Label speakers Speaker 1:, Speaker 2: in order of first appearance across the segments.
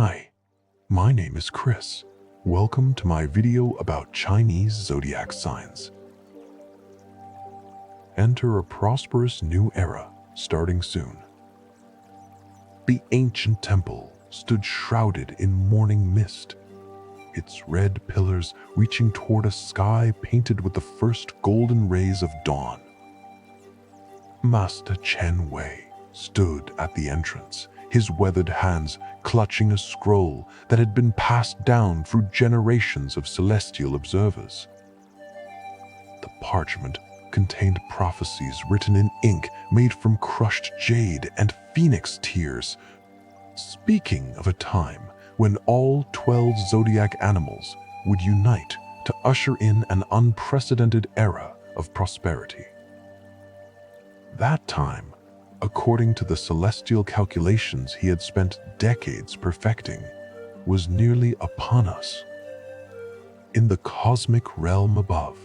Speaker 1: Hi, my name is Chris. Welcome to my video about Chinese zodiac signs. Enter a prosperous new era starting soon. The ancient temple stood shrouded in morning mist, its red pillars reaching toward a sky painted with the first golden rays of dawn. Master Chen Wei stood at the entrance, his weathered hands clutching a scroll that had been passed down through generations of celestial observers. The parchment contained prophecies written in ink made from crushed jade and phoenix tears, speaking of a time when all 12 zodiac animals would unite to usher in an unprecedented era of prosperity. That time, according to the celestial calculations he had spent decades perfecting, was nearly upon us. In the cosmic realm above,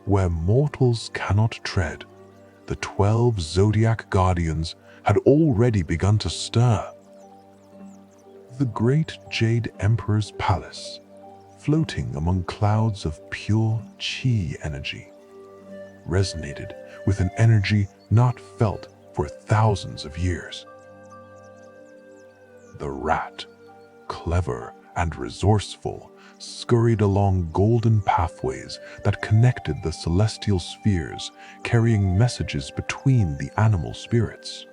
Speaker 1: where mortals cannot tread, the 12 zodiac guardians had already begun to stir. The great Jade Emperor's palace, floating among clouds of pure qi energy, resonated with an energy not felt for thousands of years. The rat, clever and resourceful, scurried along golden pathways that connected the celestial spheres, carrying messages between the animal spirits.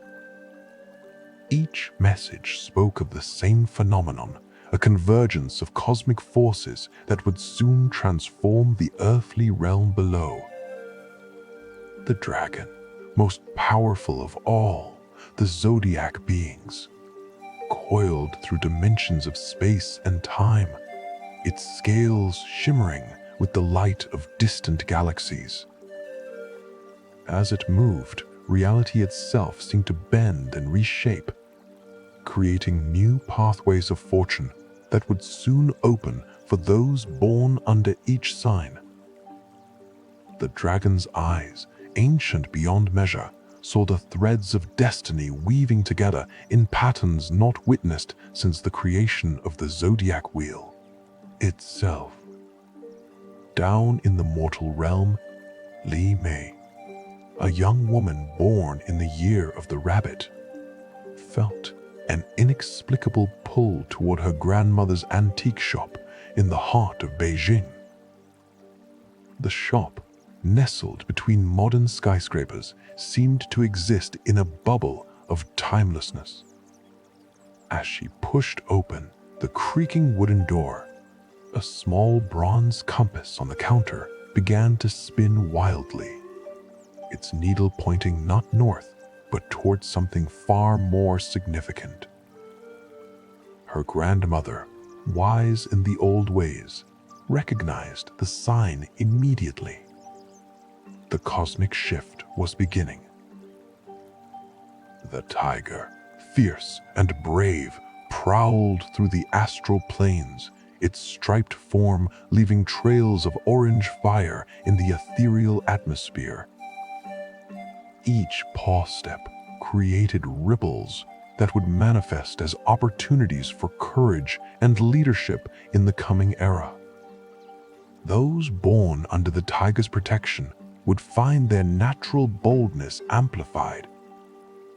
Speaker 1: Each message spoke of the same phenomenon, a convergence of cosmic forces that would soon transform the earthly realm below. The dragon, most powerful of all the zodiac beings, coiled through dimensions of space and time, its scales shimmering with the light of distant galaxies. As it moved, reality itself seemed to bend and reshape, creating new pathways of fortune that would soon open for those born under each sign. The dragon's eyes, ancient beyond measure, saw the threads of destiny weaving together in patterns not witnessed since the creation of the zodiac wheel itself. Down in the mortal realm, Li Mei, a young woman born in the year of the rabbit, felt an inexplicable pull toward her grandmother's antique shop in the heart of Beijing. The shop, nestled between modern skyscrapers, seemed to exist in a bubble of timelessness. As she pushed open the creaking wooden door, a small bronze compass on the counter began to spin wildly, its needle pointing not north, but towards something far more significant. Her grandmother, wise in the old ways, recognized the sign immediately. The cosmic shift was beginning. The tiger, fierce and brave, prowled through the astral planes, its striped form leaving trails of orange fire in the ethereal atmosphere. Each paw step created ripples that would manifest as opportunities for courage and leadership in the coming era. Those born under the tiger's protection would find their natural boldness amplified,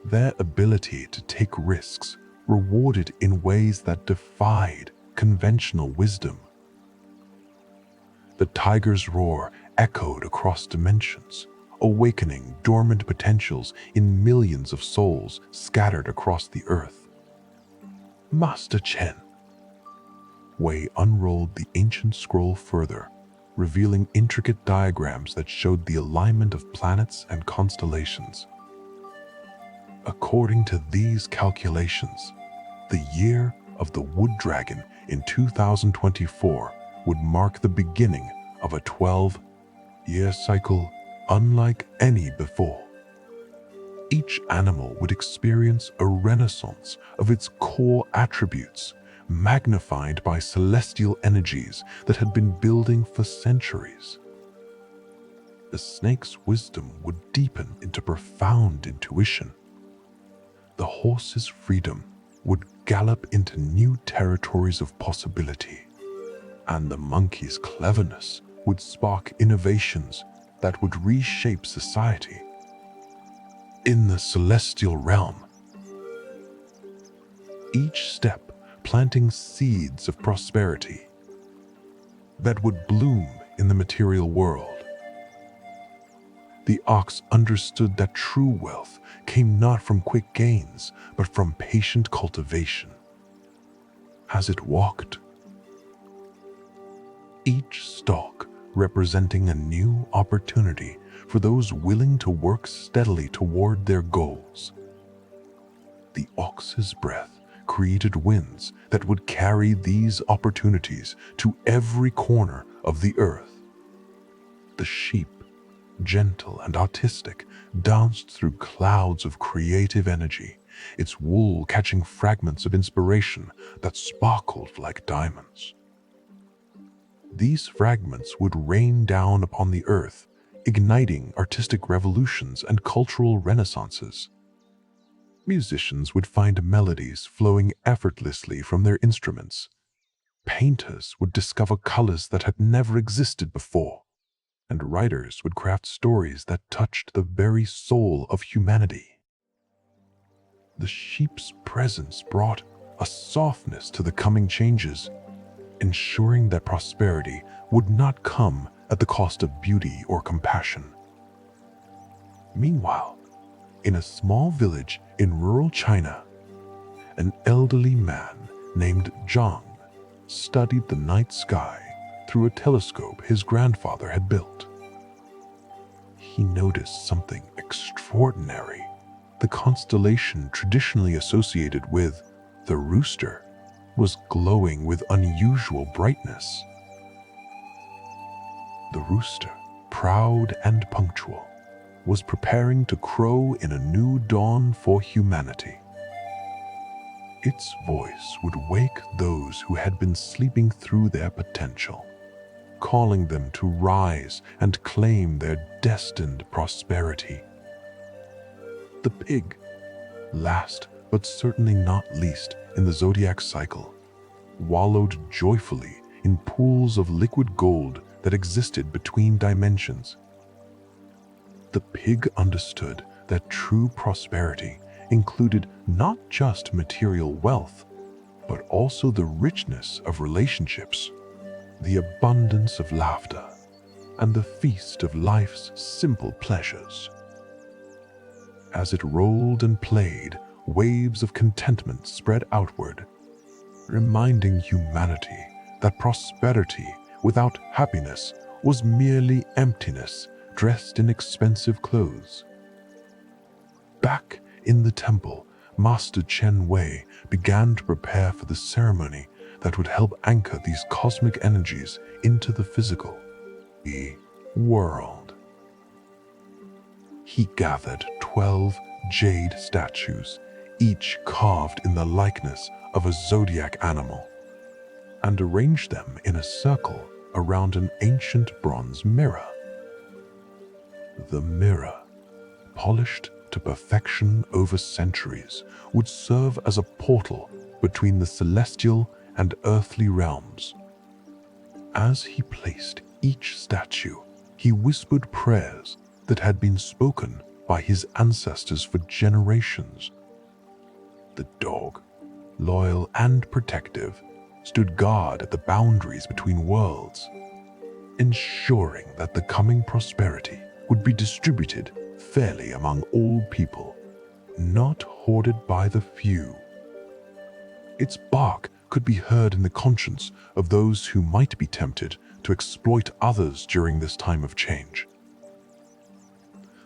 Speaker 1: their ability to take risks rewarded in ways that defied conventional wisdom. The tiger's roar echoed across dimensions, awakening dormant potentials in millions of souls scattered across the earth. Master Chen Wei unrolled the ancient scroll further, revealing intricate diagrams that showed the alignment of planets and constellations. According to these calculations, the year of the Wood Dragon in 2024 would mark the beginning of a 12-year cycle unlike any before. Each animal would experience a renaissance of its core attributes, magnified by celestial energies that had been building for centuries. The snake's wisdom would deepen into profound intuition. The horse's freedom would gallop into new territories of possibility. And the monkey's cleverness would spark innovations that would reshape society. In the celestial realm, each step planting seeds of prosperity that would bloom in the material world. The ox understood that true wealth came not from quick gains, but from patient cultivation. As it walked, each stalk representing a new opportunity for those willing to work steadily toward their goals. The ox's breath created winds that would carry these opportunities to every corner of the earth. The sheep, gentle and artistic, danced through clouds of creative energy, its wool catching fragments of inspiration that sparkled like diamonds. These fragments would rain down upon the earth, igniting artistic revolutions and cultural renaissances. Musicians would find melodies flowing effortlessly from their instruments. Painters would discover colors that had never existed before, and writers would craft stories that touched the very soul of humanity. The sheep's presence brought a softness to the coming changes, ensuring that prosperity would not come at the cost of beauty or compassion. Meanwhile, in a small village in rural China, an elderly man named Zhang studied the night sky through a telescope his grandfather had built. He noticed something extraordinary. The constellation traditionally associated with the rooster was glowing with unusual brightness. The rooster, proud and punctual, was preparing to crow in a new dawn for humanity. Its voice would wake those who had been sleeping through their potential, calling them to rise and claim their destined prosperity. The pig, last but certainly not least in the Zodiac cycle, wallowed joyfully in pools of liquid gold that existed between dimensions. The pig understood that true prosperity included not just material wealth, but also the richness of relationships, the abundance of laughter, and the feast of life's simple pleasures. As it rolled and played, waves of contentment spread outward, reminding humanity that prosperity without happiness was merely emptiness dressed in expensive clothes. Back in the temple, Master Chen Wei began to prepare for the ceremony that would help anchor these cosmic energies into the physical world. He gathered 12 jade statues, each carved in the likeness of a zodiac animal, and arranged them in a circle around an ancient bronze mirror. The mirror, polished to perfection over centuries, would serve as a portal between the celestial and earthly realms. As he placed each statue, he whispered prayers that had been spoken by his ancestors for generations. The dog, loyal and protective, stood guard at the boundaries between worlds, ensuring that the coming prosperity would be distributed fairly among all people, not hoarded by the few. Its bark could be heard in the conscience of those who might be tempted to exploit others during this time of change.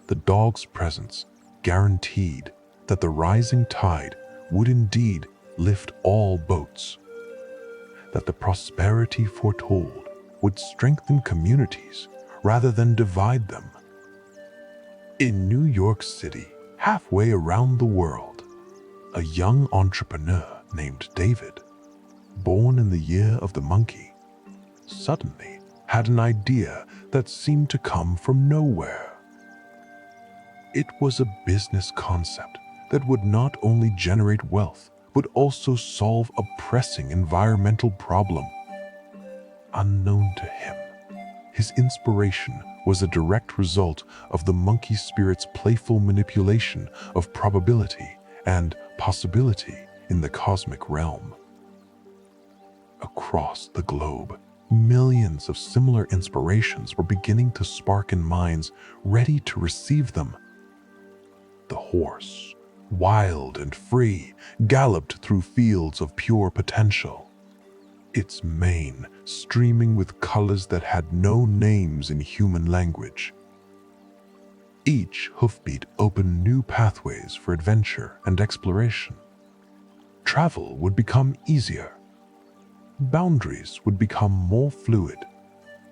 Speaker 1: The dog's presence guaranteed that the rising tide would indeed lift all boats, that the prosperity foretold would strengthen communities rather than divide them. In New York City, halfway around the world, a young entrepreneur named David, born in the year of the monkey, suddenly had an idea that seemed to come from nowhere. It was a business concept that would not only generate wealth, would also solve a pressing environmental problem. Unknown to him, his inspiration was a direct result of the monkey spirit's playful manipulation of probability and possibility in the cosmic realm. Across the globe, millions of similar inspirations were beginning to spark in minds ready to receive them. The horse, wild and free, galloped through fields of pure potential, its mane streaming with colors that had no names in human language. Each hoofbeat opened new pathways for adventure and exploration. Travel would become easier. Boundaries would become more fluid,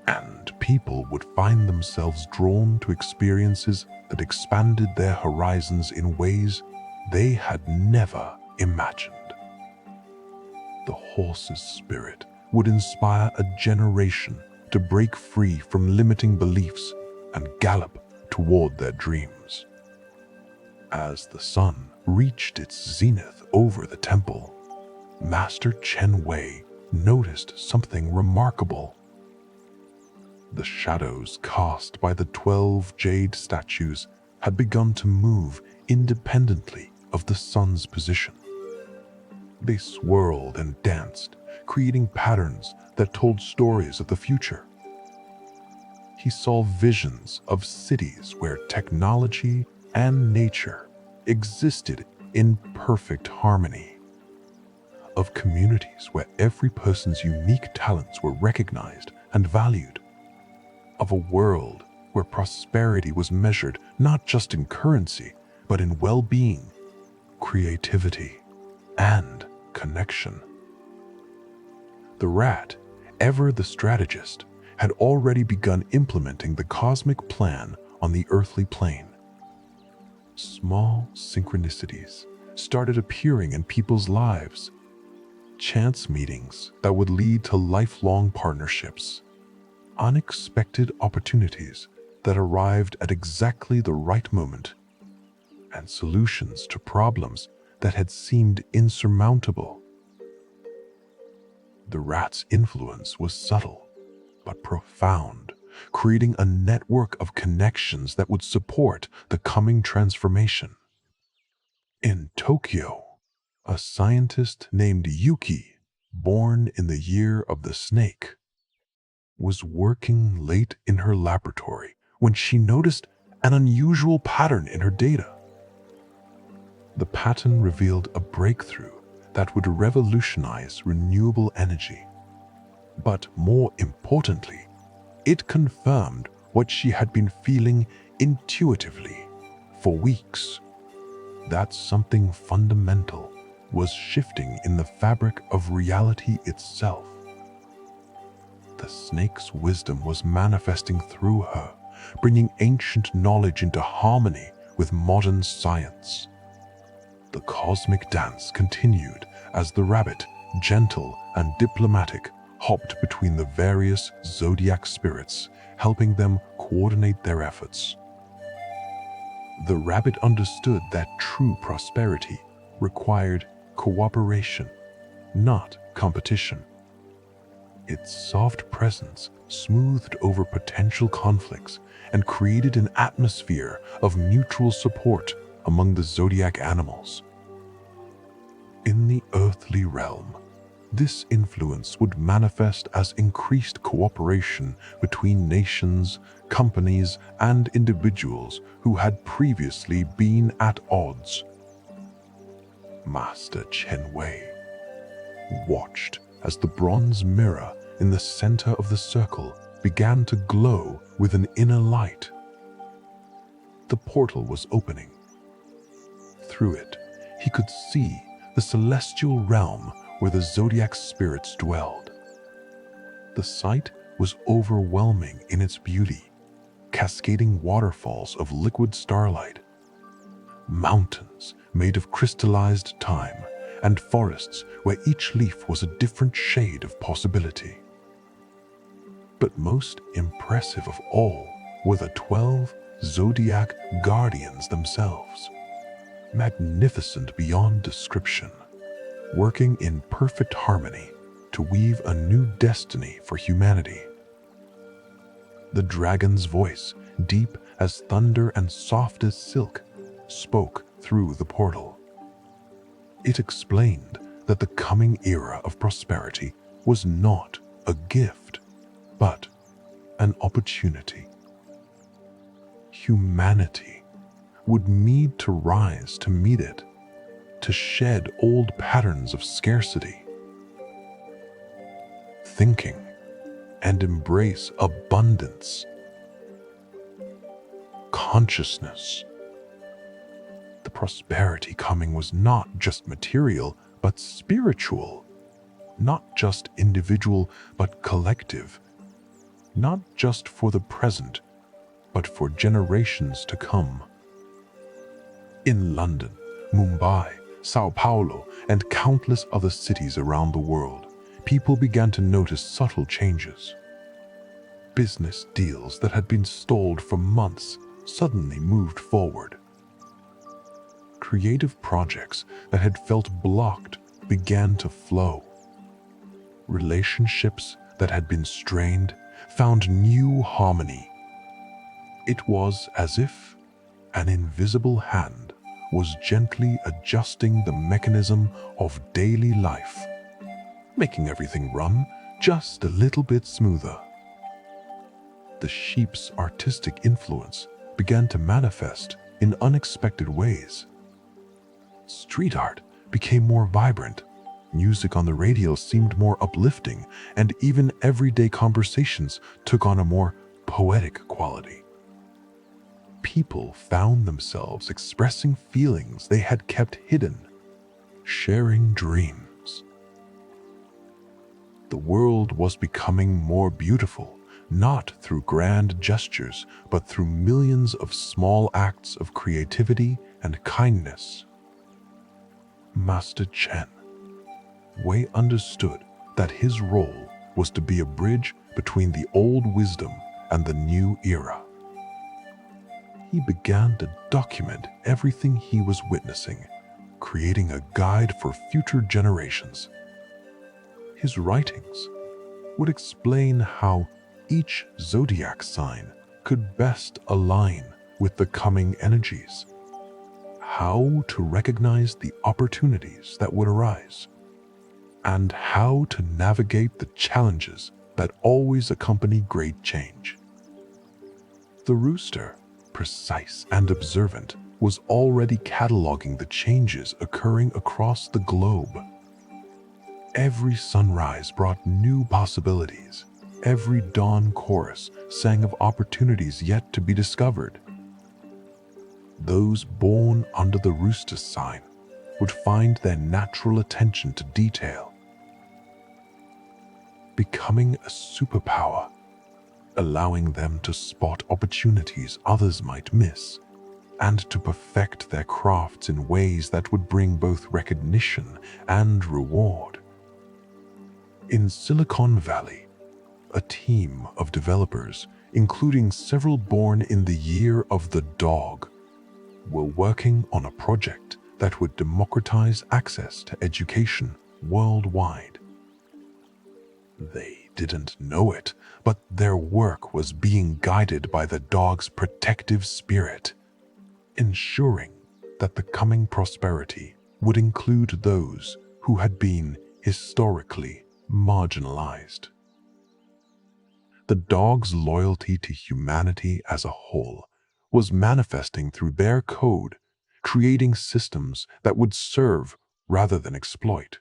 Speaker 1: and people would find themselves drawn to experiences that expanded their horizons in ways they had never imagined. The horse's spirit would inspire a generation to break free from limiting beliefs and gallop toward their dreams. As the sun reached its zenith over the temple, Master Chen Wei noticed something remarkable. The shadows cast by the 12 jade statues had begun to move independently of the sun's position. They swirled and danced, creating patterns that told stories of the future. He saw visions of cities where technology and nature existed in perfect harmony, of communities where every person's unique talents were recognized and valued, of a world where prosperity was measured not just in currency, but in well-being, creativity, and connection. The rat, ever the strategist, had already begun implementing the cosmic plan on the earthly plane. Small synchronicities started appearing in people's lives, chance meetings that would lead to lifelong partnerships, unexpected opportunities that arrived at exactly the right moment, and solutions to problems that had seemed insurmountable. The rat's influence was subtle but profound, creating a network of connections that would support the coming transformation. In Tokyo, a scientist named Yuki, born in the year of the snake, was working late in her laboratory when she noticed an unusual pattern in her data. The pattern revealed a breakthrough that would revolutionize renewable energy. But more importantly, it confirmed what she had been feeling intuitively for weeks, that something fundamental was shifting in the fabric of reality itself. The snake's wisdom was manifesting through her, bringing ancient knowledge into harmony with modern science. The cosmic dance continued as the rabbit, gentle and diplomatic, hopped between the various Zodiac spirits, helping them coordinate their efforts. The rabbit understood that true prosperity required cooperation, not competition. Its soft presence smoothed over potential conflicts and created an atmosphere of mutual support among the Zodiac animals. In the earthly realm, this influence would manifest as increased cooperation between nations, companies, and individuals who had previously been at odds. Master Chen Wei watched as the bronze mirror in the center of the circle began to glow with an inner light. The portal was opening. Through it, he could see the celestial realm where the Zodiac spirits dwelled. The sight was overwhelming in its beauty, cascading waterfalls of liquid starlight, mountains made of crystallized time, and forests where each leaf was a different shade of possibility. But most impressive of all were the 12 Zodiac guardians themselves, magnificent beyond description. working in perfect harmony to weave a new destiny for humanity. The dragon's voice, deep as thunder and soft as silk, spoke through the portal. It explained that the coming era of prosperity was not a gift, but an opportunity. Humanity would need to rise to meet it, to shed old patterns of scarcity, thinking, and embrace abundance. Consciousness. The prosperity coming was not just material, but spiritual. Not just individual, but collective. Not just for the present, but for generations to come. In London, Mumbai, Sao Paulo, and countless other cities around the world, people began to notice subtle changes. Business deals that had been stalled for months suddenly moved forward. Creative projects that had felt blocked began to flow. Relationships that had been strained found new harmony. It was as if an invisible hand was gently adjusting the mechanism of daily life, making everything run just a little bit smoother. The sheep's artistic influence began to manifest in unexpected ways. Street art became more vibrant, music on the radio seemed more uplifting, and even everyday conversations took on a more poetic quality. People found themselves expressing feelings they had kept hidden, sharing dreams. The world was becoming more beautiful, not through grand gestures, but through millions of small acts of creativity and kindness. Master Chen Wei understood that his role was to be a bridge between the old wisdom and the new era. He began to document everything he was witnessing, creating a guide for future generations. His writings would explain how each zodiac sign could best align with the coming energies, how to recognize the opportunities that would arise, and how to navigate the challenges that always accompany great change. The rooster, precise and observant, was already cataloging the changes occurring across the globe. Every sunrise brought new possibilities. Every dawn chorus sang of opportunities yet to be discovered. Those born under the rooster sign would find their natural attention to detail, becoming a superpower, allowing them to spot opportunities others might miss, and to perfect their crafts in ways that would bring both recognition and reward. In Silicon Valley, a team of developers, including several born in the year of the dog, were working on a project that would democratize access to education worldwide. They didn't know it, but their work was being guided by the dog's protective spirit, ensuring that the coming prosperity would include those who had been historically marginalized. The dog's loyalty to humanity as a whole was manifesting through their code, creating systems that would serve rather than exploit.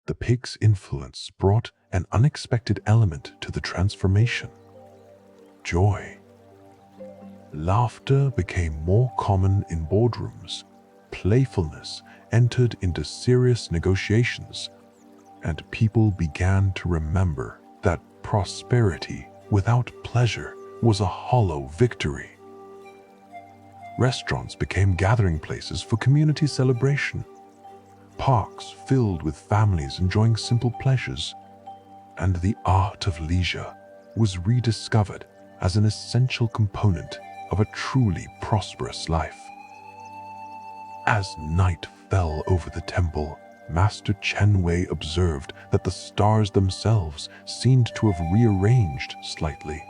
Speaker 1: The pig's influence brought an unexpected element to the transformation: joy. Laughter became more common in boardrooms, playfulness entered into serious negotiations, and people began to remember that prosperity without pleasure was a hollow victory. Restaurants became gathering places for community celebration, parks filled with families enjoying simple pleasures, and the art of leisure was rediscovered as an essential component of a truly prosperous life. As night fell over the temple, Master Chen Wei observed that the stars themselves seemed to have rearranged slightly,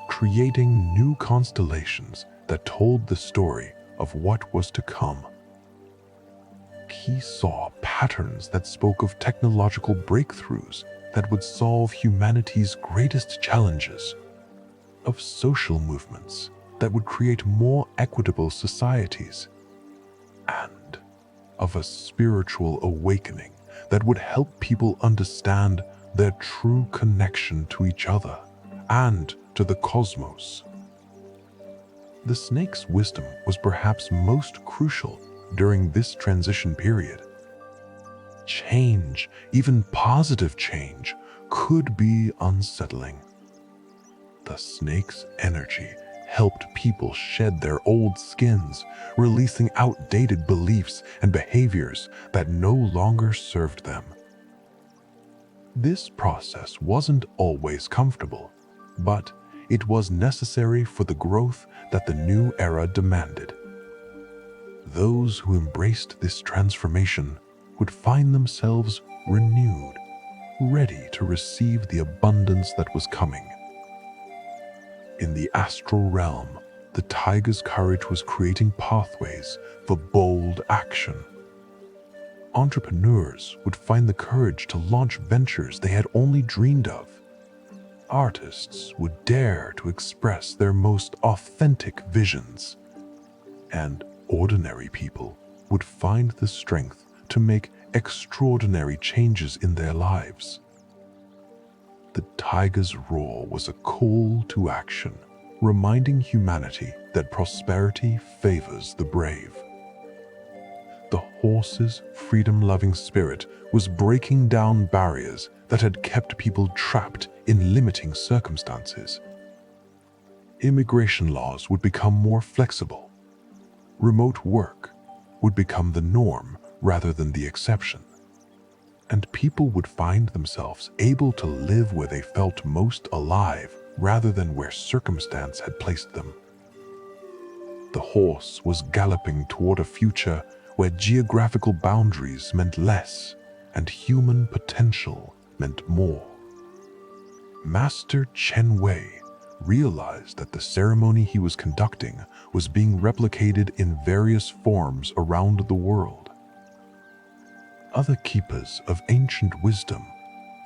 Speaker 1: creating new constellations that told the story of what was to come. He saw patterns that spoke of technological breakthroughs that would solve humanity's greatest challenges, of social movements that would create more equitable societies, and of a spiritual awakening that would help people understand their true connection to each other and to the cosmos. The snake's wisdom was perhaps most crucial during this transition period. Change, even positive change, could be unsettling. The snake's energy helped people shed their old skins, releasing outdated beliefs and behaviors that no longer served them. This process wasn't always comfortable, but it was necessary for the growth that the new era demanded. Those who embraced this transformation would find themselves renewed, ready to receive the abundance that was coming. In the astral realm, the tiger's courage was creating pathways for bold action. Entrepreneurs would find the courage to launch ventures they had only dreamed of. Artists would dare to express their most authentic visions. And ordinary people would find the strength to make extraordinary changes in their lives. The tiger's roar was a call to action, reminding humanity that prosperity favors the brave. The horse's freedom-loving spirit was breaking down barriers that had kept people trapped in limiting circumstances. Immigration laws would become more flexible. Remote work would become the norm rather than the exception. And people would find themselves able to live where they felt most alive rather than where circumstance had placed them. The horse was galloping toward a future where geographical boundaries meant less and human potential meant more. Master Chen Wei realized that the ceremony he was conducting was being replicated in various forms around the world. Other keepers of ancient wisdom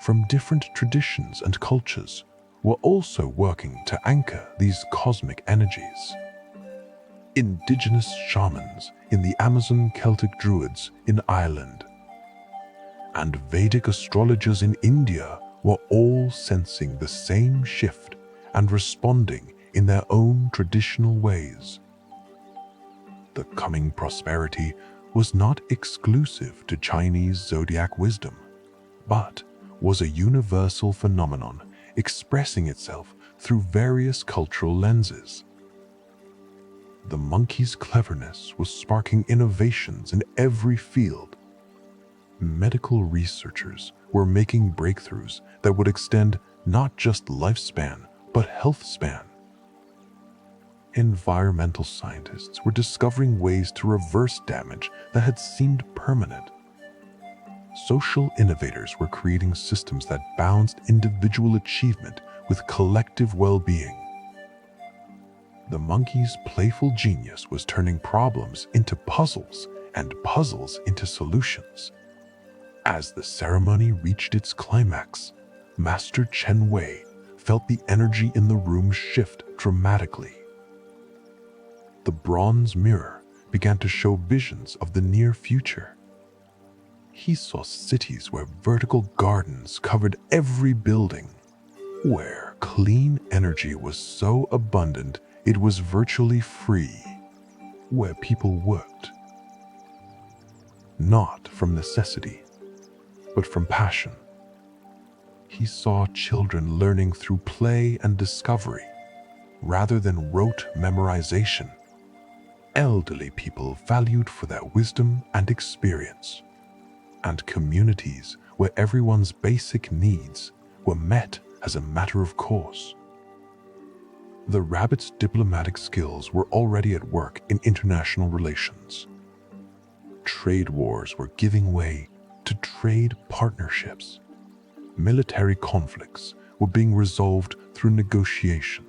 Speaker 1: from different traditions and cultures were also working to anchor these cosmic energies. Indigenous shamans in the Amazon, Celtic druids in Ireland, and Vedic astrologers in India were all sensing the same shift and responding in their own traditional ways. The coming prosperity was not exclusive to Chinese zodiac wisdom, but was a universal phenomenon expressing itself through various cultural lenses. The monkey's cleverness was sparking innovations in every field. Medical researchers were making breakthroughs that would extend not just lifespan, but health span. Environmental scientists were discovering ways to reverse damage that had seemed permanent. Social innovators were creating systems that balanced individual achievement with collective well-being. The monkey's playful genius was turning problems into puzzles and puzzles into solutions. As the ceremony reached its climax, Master Chen Wei felt the energy in the room shift dramatically. The bronze mirror began to show visions of the near future. He saw cities where vertical gardens covered every building, where clean energy was so abundant it was virtually free, where people worked, not from necessity, but from passion. He saw children learning through play and discovery, rather than rote memorization. Elderly people valued for their wisdom and experience, and communities where everyone's basic needs were met as a matter of course. The rabbit's diplomatic skills were already at work in international relations. Trade wars were giving way to trade partnerships. Military conflicts were being resolved through negotiation,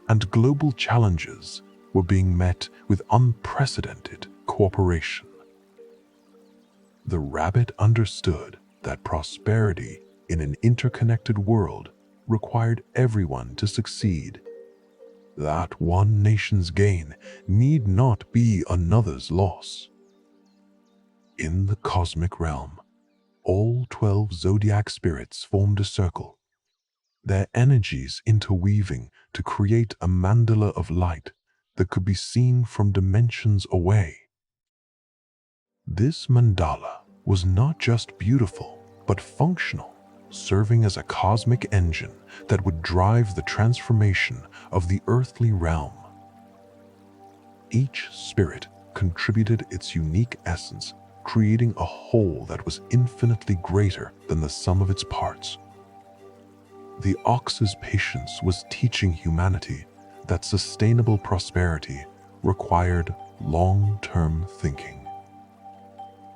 Speaker 1: and global challenges were being met with unprecedented cooperation. The rabbit understood that prosperity in an interconnected world required everyone to succeed, that one nation's gain need not be another's loss. In the cosmic realm, all 12 zodiac spirits formed a circle, their energies interweaving to create a mandala of light that could be seen from dimensions away. This mandala was not just beautiful, but functional, serving as a cosmic engine that would drive the transformation of the earthly realm. Each spirit contributed its unique essence, creating a whole that was infinitely greater than the sum of its parts. The ox's patience was teaching humanity that sustainable prosperity required long-term thinking.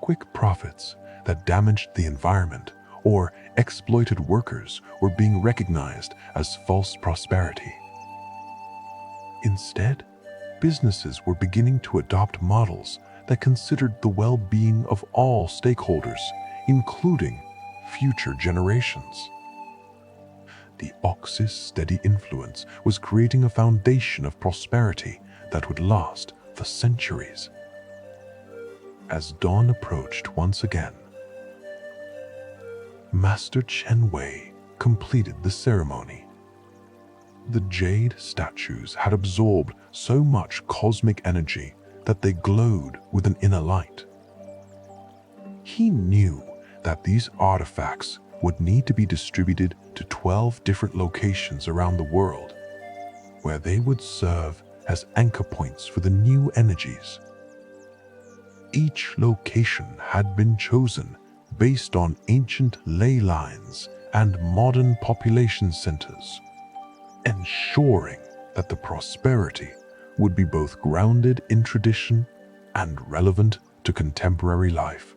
Speaker 1: Quick profits that damaged the environment or exploited workers were being recognized as false prosperity. Instead, businesses were beginning to adopt models that considered the well-being of all stakeholders, including future generations. The ox's steady influence was creating a foundation of prosperity that would last for centuries. As dawn approached once again, Master Chen Wei completed the ceremony. The jade statues had absorbed so much cosmic energy that they glowed with an inner light. He knew that these artifacts would need to be distributed to 12 different locations around the world, where they would serve as anchor points for the new energies. Each location had been chosen based on ancient ley lines and modern population centers, ensuring that the prosperity would be both grounded in tradition and relevant to contemporary life.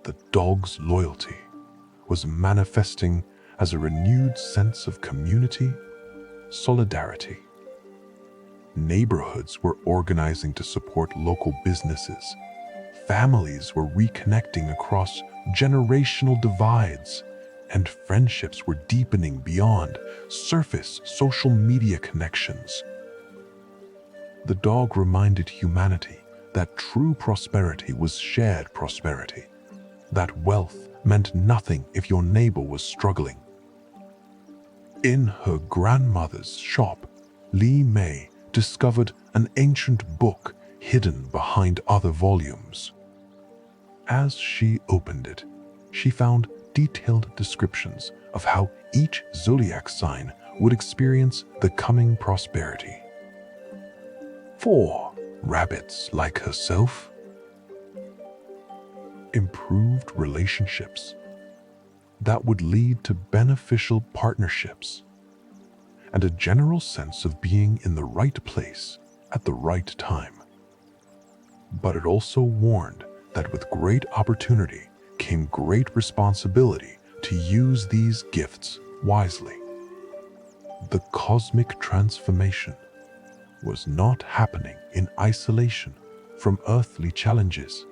Speaker 1: The dog's loyalty was manifesting as a renewed sense of community, solidarity. Neighborhoods were organizing to support local businesses. Families were reconnecting across generational divides, and friendships were deepening beyond surface social media connections. The dog reminded humanity that true prosperity was shared prosperity, that wealth meant nothing if your neighbor was struggling. In her grandmother's shop, Li Mei discovered an ancient book hidden behind other volumes. As she opened it, she found detailed descriptions of how each zodiac sign would experience the coming prosperity. For rabbits like herself, improved relationships that would lead to beneficial partnerships and a general sense of being in the right place at the right time. But it also warned that with great opportunity came great responsibility to use these gifts wisely. The cosmic transformation was not happening in isolation from earthly challenges.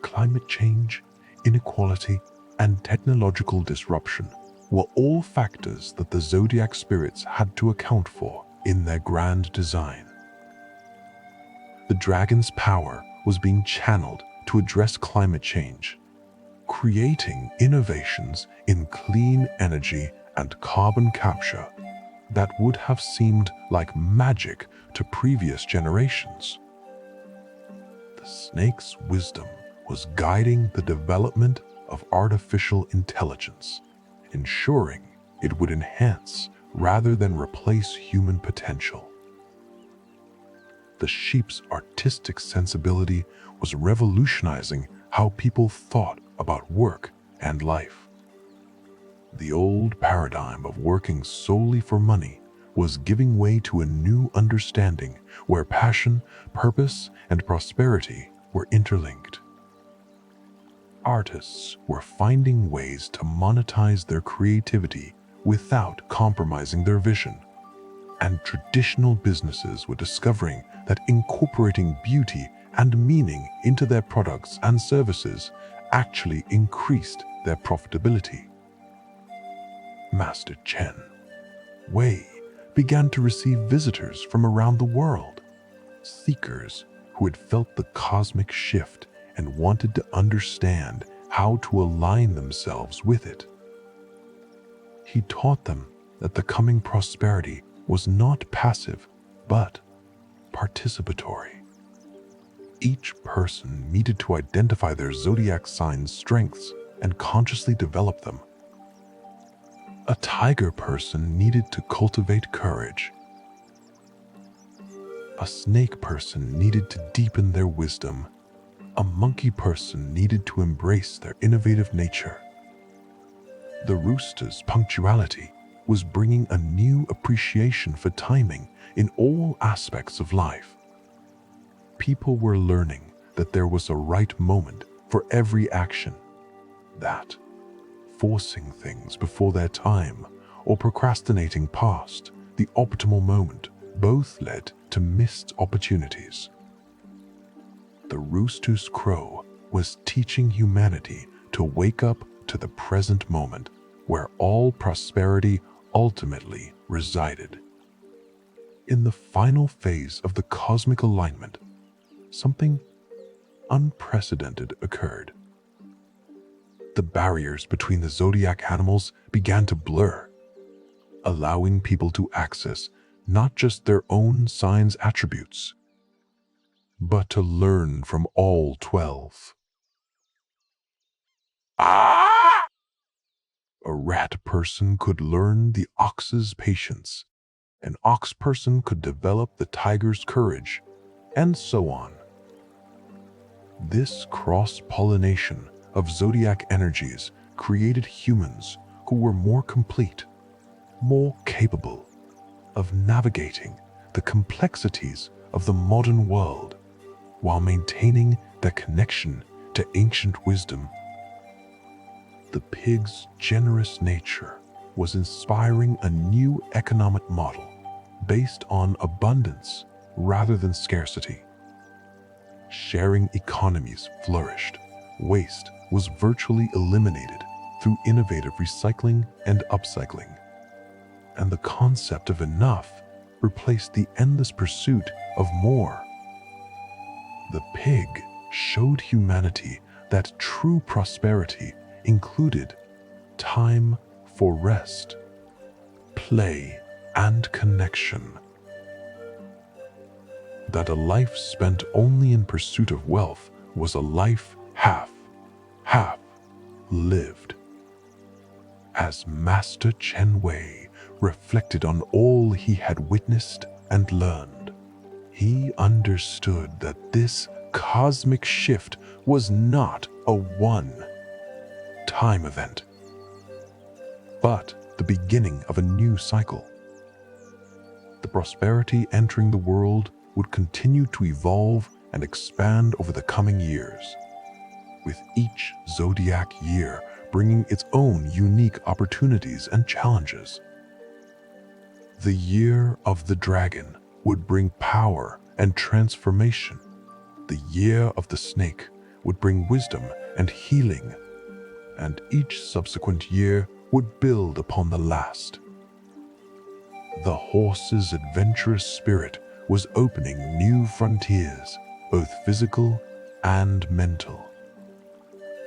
Speaker 1: Climate change, inequality, and technological disruption were all factors that the zodiac spirits had to account for in their grand design. The dragon's power was being channeled to address climate change, creating innovations in clean energy and carbon capture that would have seemed like magic to previous generations. The snake's wisdom was guiding the development of artificial intelligence, ensuring it would enhance rather than replace human potential. The sheep's artistic sensibility was revolutionizing how people thought about work and life. The old paradigm of working solely for money was giving way to a new understanding where passion, purpose, and prosperity were interlinked. artists were finding ways to monetize their creativity without compromising their vision. And traditional businesses were discovering that incorporating beauty and meaning into their products and services actually increased their profitability. Master Chen Wei began to receive visitors from around the world, seekers who had felt the cosmic shift and wanted to understand how to align themselves with it. He taught them that the coming prosperity was not passive, but participatory. Each person needed to identify their zodiac sign's strengths and consciously develop them. A tiger person needed to cultivate courage. A snake person needed to deepen their wisdom. A monkey person needed to embrace their innovative nature. The rooster's punctuality was bringing a new appreciation for timing in all aspects of life. People were learning that there was a right moment for every action, that forcing things before their time or procrastinating past the optimal moment both led to missed opportunities. The rooster's crow was teaching humanity to wake up to the present moment where all prosperity ultimately resided. In the final phase of the cosmic alignment, something unprecedented occurred. The barriers between the zodiac animals began to blur, allowing people to access not just their own sign's attributes, but to learn from all 12. A rat person could learn the ox's patience, an ox person could develop the tiger's courage, and so on. This cross-pollination of zodiac energies created humans who were more complete, more capable of navigating the complexities of the modern world while maintaining their connection to ancient wisdom. The pig's generous nature was inspiring a new economic model based on abundance rather than scarcity. Sharing economies flourished. Waste was virtually eliminated through innovative recycling and upcycling. And the concept of enough replaced the endless pursuit of more. The pig showed humanity that true prosperity included time for rest, play, and connection. That a life spent only in pursuit of wealth was a life half lived. As Master Chen Wei reflected on all he had witnessed and learned, he understood that this cosmic shift was not a one-time event, but the beginning of a new cycle. The prosperity entering the world would continue to evolve and expand over the coming years, with each zodiac year bringing its own unique opportunities and challenges. The year of the dragon would bring power and transformation. The year of the snake would bring wisdom and healing, and each subsequent year would build upon the last. The horse's adventurous spirit was opening new frontiers, both physical and mental.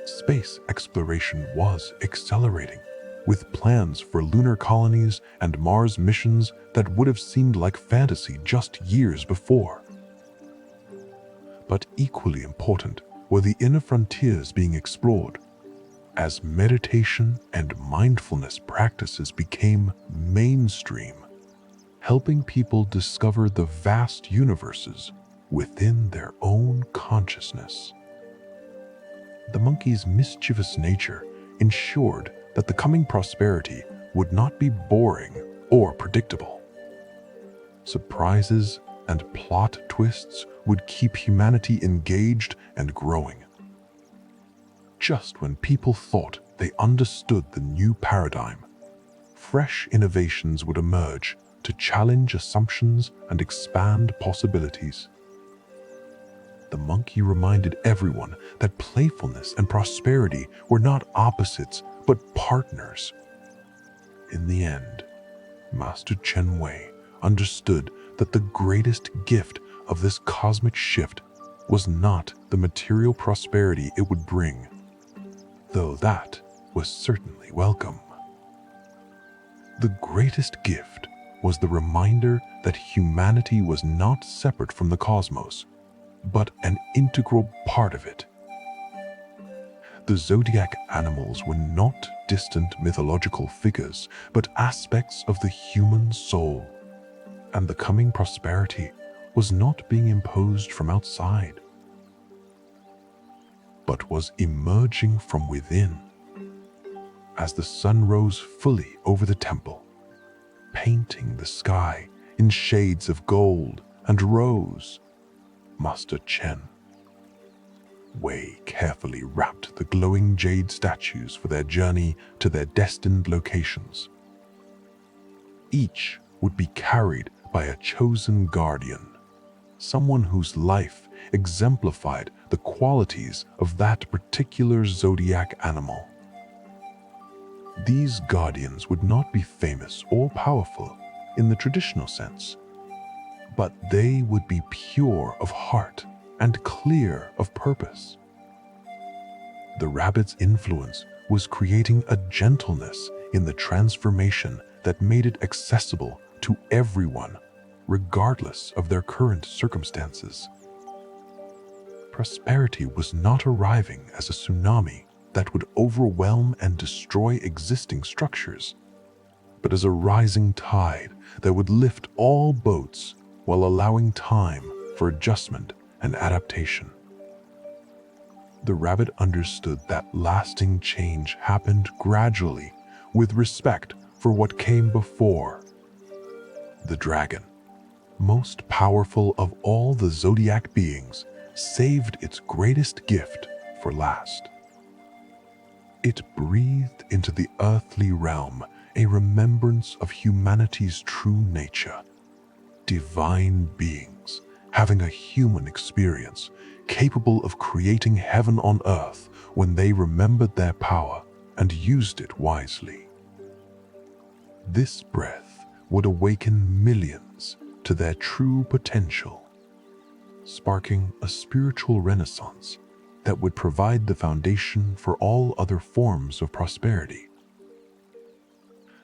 Speaker 1: Space exploration was accelerating, with plans for lunar colonies and Mars missions that would have seemed like fantasy just years before. But equally important were the inner frontiers being explored, as meditation and mindfulness practices became mainstream, helping people discover the vast universes within their own consciousness. The monkey's mischievous nature ensured that the coming prosperity would not be boring or predictable. Surprises and plot twists would keep humanity engaged and growing. just when people thought they understood the new paradigm, fresh innovations would emerge to challenge assumptions and expand possibilities. The monkey reminded everyone that playfulness and prosperity were not opposites, but partners. In the end, Master Chen Wei understood that the greatest gift of this cosmic shift was not the material prosperity it would bring, though that was certainly welcome. The greatest gift was the reminder that humanity was not separate from the cosmos, but an integral part of it. The Zodiac animals were not distant mythological figures, but aspects of the human soul, and the coming prosperity was not being imposed from outside, but was emerging from within. As the sun rose fully over the temple, painting the sky in shades of gold and rose, Master Chen Wei carefully wrapped the glowing jade statues for their journey to their destined locations. Each would be carried by a chosen guardian, someone whose life exemplified the qualities of that particular zodiac animal. These guardians would not be famous or powerful in the traditional sense, but they would be pure of heart and clear of purpose. The rabbit's influence was creating a gentleness in the transformation that made it accessible to everyone, regardless of their current circumstances. Prosperity was not arriving as a tsunami that would overwhelm and destroy existing structures, but as a rising tide that would lift all boats while allowing time for adjustment and adaptation. The rabbit understood that lasting change happened gradually with respect for what came before. The dragon, most powerful of all the zodiac beings, saved its greatest gift for last. It breathed into the earthly realm a remembrance of humanity's true nature, divine beings having a human experience capable of creating heaven on earth when they remembered their power and used it wisely. This breath would awaken millions to their true potential, sparking a spiritual renaissance that would provide the foundation for all other forms of prosperity.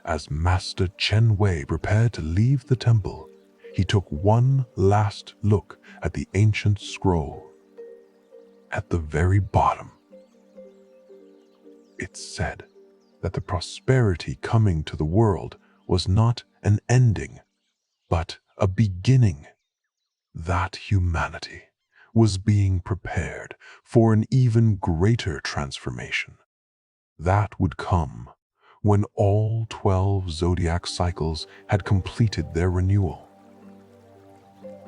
Speaker 1: As Master Chen Wei prepared to leave the temple, he took one last look at the ancient scroll. At the very bottom, it said that the prosperity coming to the world was not an ending, but a beginning. That humanity was being prepared for an even greater transformation. That would come when all 12 zodiac cycles had completed their renewal.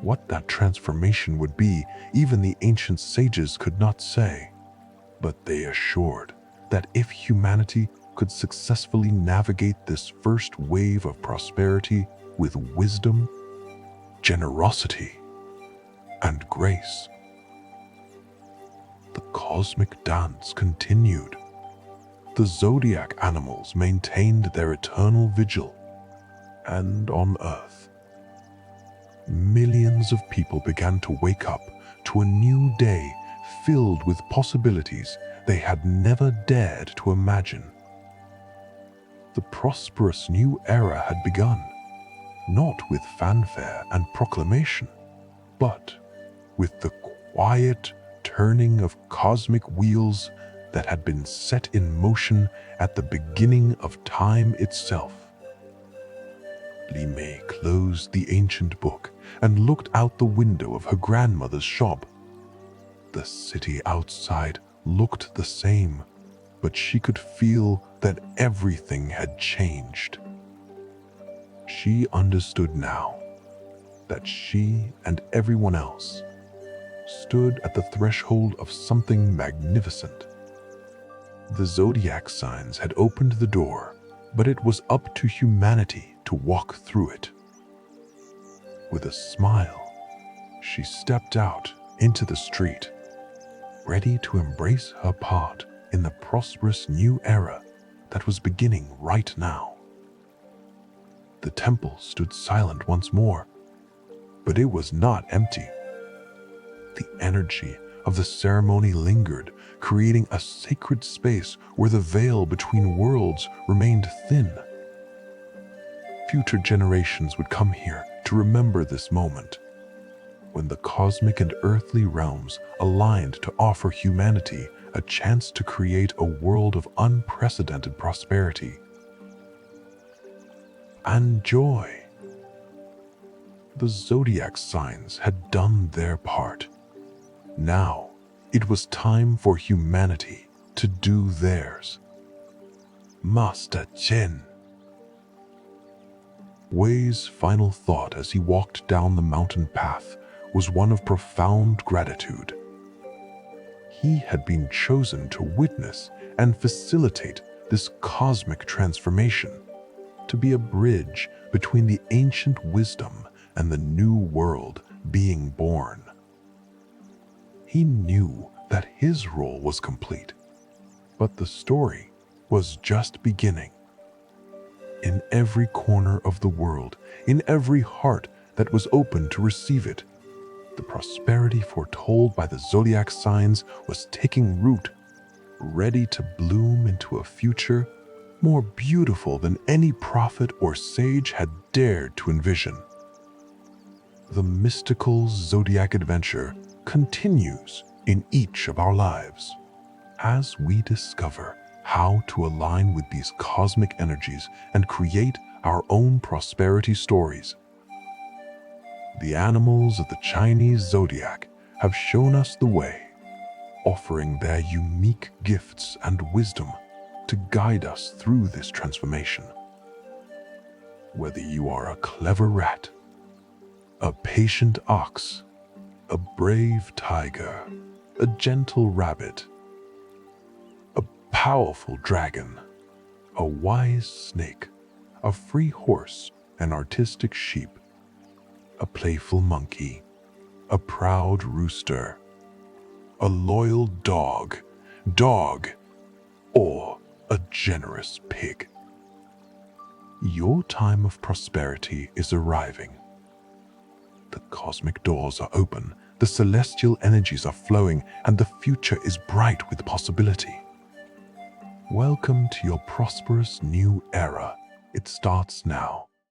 Speaker 1: What that transformation would be, even the ancient sages could not say, but they assured that if humanity could successfully navigate this first wave of prosperity with wisdom, generosity, and grace, the cosmic dance continued. The zodiac animals maintained their eternal vigil, and on Earth, millions of people began to wake up to a new day filled with possibilities they had never dared to imagine. The prosperous new era had begun, not with fanfare and proclamation, but with the quiet turning of cosmic wheels that had been set in motion at the beginning of time itself. Li Mei closed the ancient book and looked out the window of her grandmother's shop. The city outside looked the same, but she could feel that everything had changed. She understood now that she and everyone else stood at the threshold of something magnificent. The zodiac signs had opened the door, but it was up to humanity to walk through it. With a smile, she stepped out into the street, ready to embrace her part in the prosperous new era that was beginning right now. The temple stood silent once more, but it was not empty. The energy of the ceremony lingered, creating a sacred space where the veil between worlds remained thin. Future generations would come here to remember this moment, when the cosmic and earthly realms aligned to offer humanity a chance to create a world of unprecedented prosperity and joy. The zodiac signs had done their part. Now, it was time for humanity to do theirs. Master Chen. Wei's final thought as he walked down the mountain path was one of profound gratitude. He had been chosen to witness and facilitate this cosmic transformation, to be a bridge between the ancient wisdom and the new world being born. He knew that his role was complete, but the story was just beginning. In every corner of the world, in every heart that was open to receive it, the prosperity foretold by the zodiac signs was taking root, ready to bloom into a future more beautiful than any prophet or sage had dared to envision. The mystical zodiac adventure continues in each of our lives as we discover how to align with these cosmic energies and create our own prosperity stories. The animals of the Chinese zodiac have shown us the way, offering their unique gifts and wisdom to guide us through this transformation. Whether you are a clever rat, a patient ox, a brave tiger, a gentle rabbit, a powerful dragon, a wise snake, a free horse, an artistic sheep, a playful monkey, a proud rooster, a loyal dog, or a generous pig. Your time of prosperity is arriving. The cosmic doors are open, the celestial energies are flowing, and the future is bright with possibility. Welcome to your prosperous new era. It starts now.